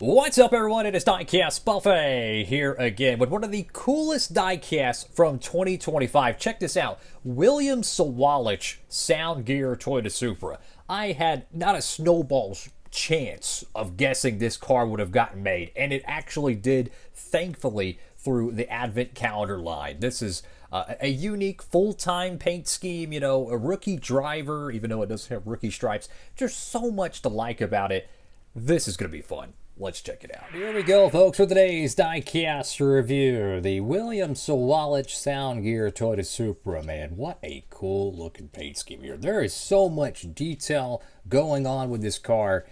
What's up, everyone? It is Diecastbuffet here again with one of the coolest diecasts from 2025. Check this out. William Sawalich Soundgear Toyota Supra. I had not a snowball's chance of guessing this car would have gotten made, and it actually did, thankfully, through the Advent Calendar line. This is a unique full-time paint scheme, you know, a rookie driver, even though it doesn't have rookie stripes. There's so much to like about it. This is going to be fun. Let's check it out. Here we go, folks, for today's diecast review. The William Sawalich Soundgear Toyota Supra, man. What a cool looking paint scheme here. There is so much detail going on with this car.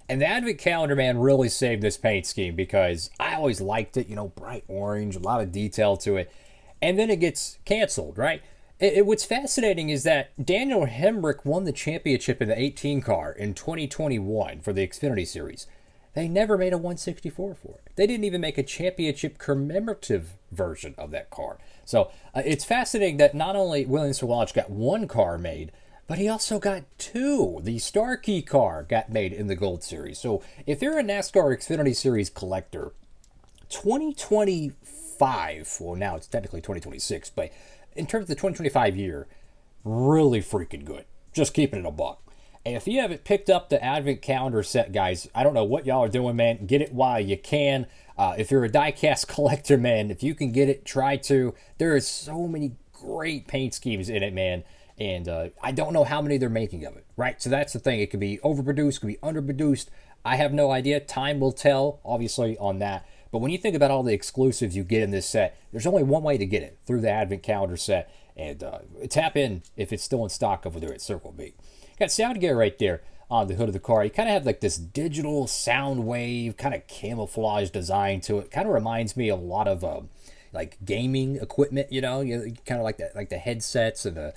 And the Advent Calendar, man, really saved this paint scheme because I always liked it, you know, bright orange, a lot of detail to it. And then it gets canceled, right? What's fascinating is that Daniel Hemrick won the championship in the 18 car in 2021 for the Xfinity Series. They never made a 164 for it. They didn't even make a championship commemorative version of that car. So it's fascinating that not only William Sawalich got one car made, but he also got two. The Starkey car got made in the Gold Series. So if you're a NASCAR Xfinity Series collector, 2025, well, now it's technically 2026, but in terms of the 2025 year, really freaking good. Just keeping it a buck. And if you haven't picked up the Advent Calendar set, guys, I don't know what y'all are doing, man. Get it while you can. If you're a diecast collector, man, if you can get it, try to. There is so many great paint schemes in it, man. And I don't know how many they're making of it, right? So that's the thing. It could be overproduced, could be underproduced. I have no idea. Time will tell, obviously, on that. But when you think about all the exclusives you get in this set, there's only one way to get it, through the Advent Calendar set. And tap in if it's still in stock over there at Circle B. Got Soundgear right there on the hood of the car. You kind of have like this digital sound wave, kind of camouflage design to it. Kind of reminds me a lot of like gaming equipment, you know, kind of like that, like the headsets and the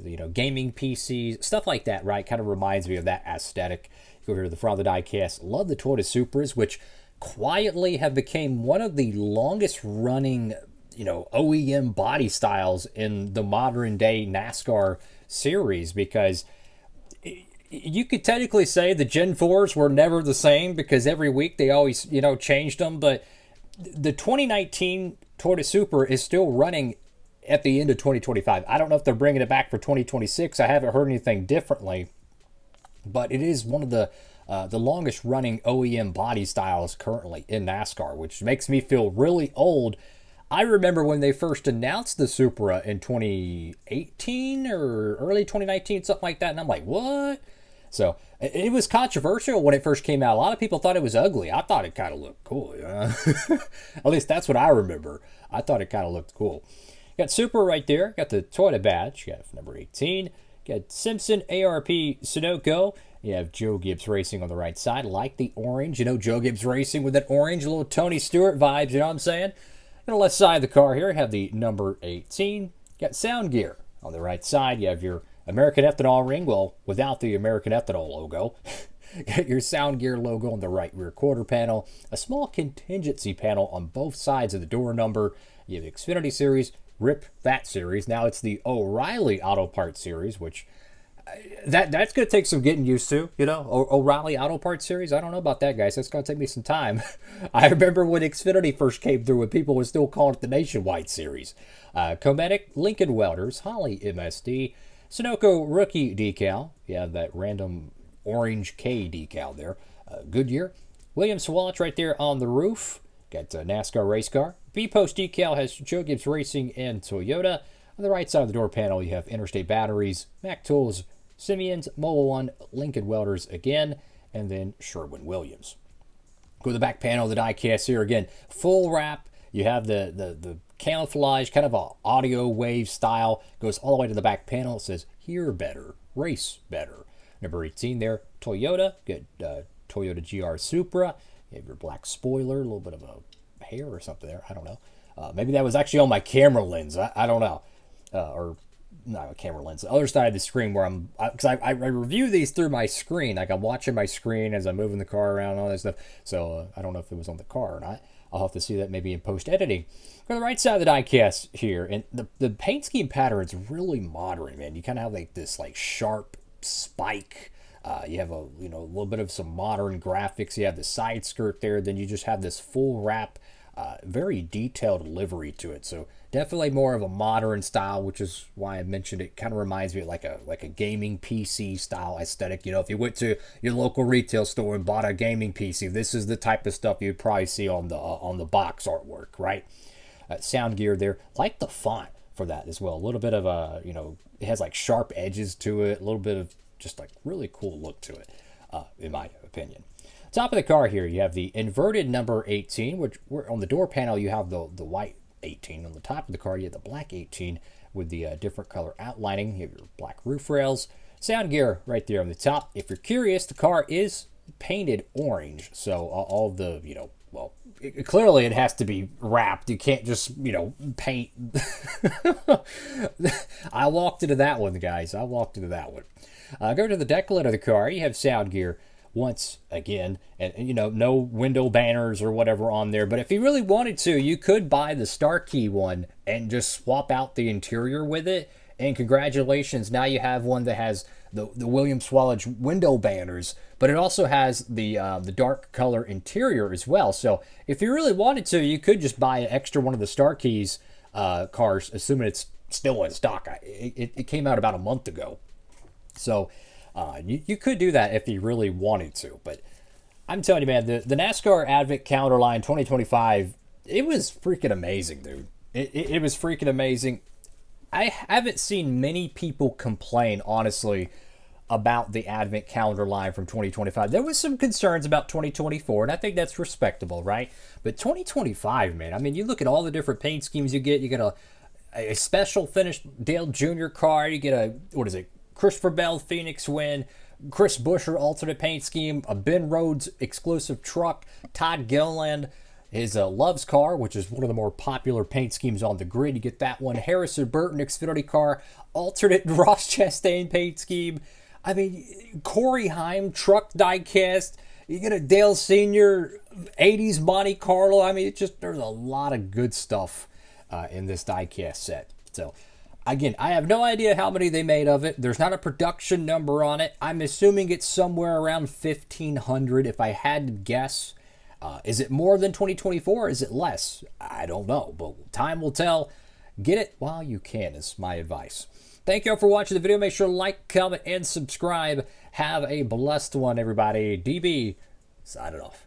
you know, gaming PCs, stuff like that, right? Kind of reminds me of that aesthetic. Go over to the front of the diecast. Love the Toyota Supras, which quietly have become one of the longest running, you know, OEM body styles in the modern day NASCAR series, because you could technically say the Gen 4s were never the same because every week they always, you know, changed them. But the 2019 Toyota Supra is still running at the end of 2025. I don't know if they're bringing it back for 2026. I haven't heard anything differently. But it is one of the longest running OEM body styles currently in NASCAR, which makes me feel really old. I remember when they first announced the Supra in 2018 or early 2019, something like that. And I'm like, what? So it was controversial when it first came out. A lot of people thought it was ugly. I thought it kind of looked cool. At least that's what I remember. I thought it kind of looked cool. Got Supra right there. Got the Toyota badge. Got number 18. Got Simpson ARP Sunoco. You have Joe Gibbs Racing on the right side. Like the orange. You know, Joe Gibbs Racing with that orange. A little Tony Stewart vibes. You know what I'm saying? On the left side of the car here, you have the number 18. Got Soundgear. On the right side, you have your American Ethanol ring. Well, without the American Ethanol logo. Got your Soundgear logo on the right rear quarter panel. A small contingency panel on both sides of the door number. You have the Xfinity Series. Rip that series. Now it's the O'Reilly Auto Parts Series, which that's going to take some getting used to, you know. O'Reilly Auto Parts Series, I don't know about that, guys. That's going to take me some time. I remember when Xfinity first came through and people were still calling it the Nationwide Series. Cometic, Lincoln Welders, Holly MSD, Sunoco Rookie Decal. You have that random orange K decal there. Goodyear. William Sawalich right there on the roof. Got a NASCAR race car. B-Post decal has Joe Gibbs Racing and Toyota. On the right side of the door panel, you have Interstate Batteries, Mac Tools, Simeon's, Mobile One, Lincoln Welders again, and then Sherwin-Williams. Go to the back panel of the diecast here again. Full wrap. You have the camouflage, kind of a audio wave style. Goes all the way to the back panel. It says, hear better, race better. Number 18 there, Toyota. Good Toyota GR Supra. You have your black spoiler, a little bit of a hair or something there. I don't know. Maybe that was actually on my camera lens. I don't know. Or not a camera lens. The other side of the screen where because I review these through my screen. Like I'm watching my screen as I'm moving the car around and all that stuff. So I don't know if it was on the car or not. I'll have to see that maybe in post-editing. On the right side of the diecast here, and the paint scheme pattern is really modern, man. You kind of have like this like sharp spike You have a little bit of some modern graphics. You have the side skirt there. Then you just have this full wrap, very detailed livery to it. So definitely more of a modern style, which is why I mentioned it. Kind of reminds me of like a gaming PC style aesthetic. If you went to your local retail store and bought a gaming PC, this is the type of stuff you'd probably see on the box artwork, right? Soundgear there, like the font for that as well. A little bit of a it has like sharp edges to it. A little bit of just like really cool look to it, in my opinion. Top of the car here, you have the inverted number 18, which on the door panel you have the white 18. On the top of the car you have the black 18 with the different color outlining. You have your black roof rails. Soundgear right there on the top. If you're curious, the car is painted orange, so all the clearly it has to be wrapped. You can't just paint. I walked into that one, guys. I walked into that one. Go to the deck lid of the car. You have Soundgear once again, and no window banners or whatever on there. But if you really wanted to, you could buy the Star Key one and just swap out the interior with it. And congratulations, now you have one that has the William Sawalich window banners, but it also has the dark color interior as well. So if you really wanted to, you could just buy an extra one of the Star Keys cars, assuming it's still in stock. It came out about a month ago. So you could do that if you really wanted to. But I'm telling you, man, the NASCAR Advent Calendar line 2025, it was freaking amazing, dude. It was freaking amazing. I haven't seen many people complain, honestly, about the Advent Calendar line from 2025. There was some concerns about 2024, and I think that's respectable, right? But 2025, man, I mean, you look at all the different paint schemes you get. You get a special finish Dale Jr. car. You get Christopher Bell Phoenix win, Chris Buescher alternate paint scheme, a Ben Rhodes exclusive truck, Todd Gilliland, his Love's car, which is one of the more popular paint schemes on the grid. You get that one. Harrison Burton Xfinity car, alternate Ross Chastain paint scheme. I mean, Corey Haim truck diecast. You get a Dale Sr. 80s Monte Carlo. I mean, there's a lot of good stuff in this diecast set. So, again, I have no idea how many they made of it. There's not a production number on it. I'm assuming it's somewhere around 1,500 if I had to guess. Is it more than 2024? Is it less? I don't know, but time will tell. Get it while you can is my advice. Thank you all for watching the video. Make sure to like, comment, and subscribe. Have a blessed one, everybody. DB, signing off.